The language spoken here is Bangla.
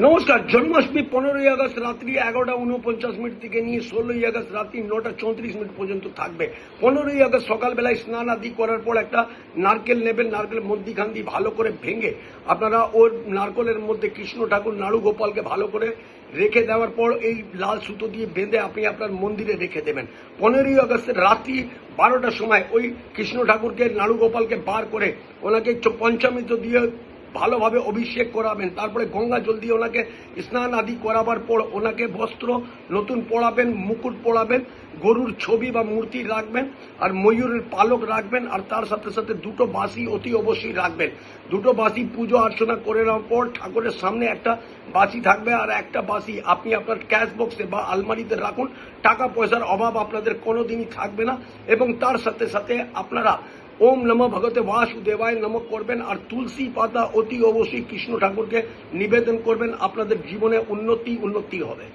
নমস্কার। জন্মাষ্টমী 15ই আগস্ট রাত্রি 11:49 থেকে নিয়ে 16ই আগস্ট রাত্রি 9:34 পর্যন্ত থাকবে। 15ই আগস্ট সকালবেলায় স্নান আদি করার পর একটা নারকেল নেবেন, নারকেলের মধ্যিখান দিয়ে ভালো করে ভেঙে আপনারা ওর নারকেলের মধ্যে কৃষ্ণ ঠাকুর নাড়ু গোপালকে ভালো করে রেখে দেওয়ার পর এই লাল সুতো দিয়ে বেঁধে আপনি আপনার মন্দিরে রেখে দেবেন। 15ই আগস্টের রাত্রি 12টার সময় ওই কৃষ্ণ ঠাকুরকে নাড়ু গোপালকে বার করে ওনাকে পঞ্চামৃত দিয়ে ভালোভাবে অভিষেক করাবেন। তারপরে গঙ্গা জল দিয়ে ওনাকে স্নান আদি করাবার পর ওনাকে বস্ত্র নতুন পরাবেন, মুকুট পরাবেন, গরুর ছবি বা মূর্তি রাখবেন, আর ময়ূরের পালক রাখবেন, আর তার সাথে সাথে দুটো বাঁশি অতি অবশ্যই রাখবেন। দুটো বাঁশি পুজো অর্চনা করে নেওয়ার পর ঠাকুরের সামনে একটা বাঁশি থাকবে, আর একটা বাঁশি আপনি আপনার ক্যাশ বক্সে বা আলমারিতে রাখুন। টাকা পয়সার অভাব আপনাদের কোনোদিনই থাকবে না। এবং তার সাথে সাথে আপনারা ওম নমঃ ভগবতে বাসুদেবায় নমঃ করবেন, আর তুলসী পাতা অতি অবশ্যই কৃষ্ণ ঠাকুরকে নিবেদন করবেন। আপনাদের জীবনে উন্নতি হবে।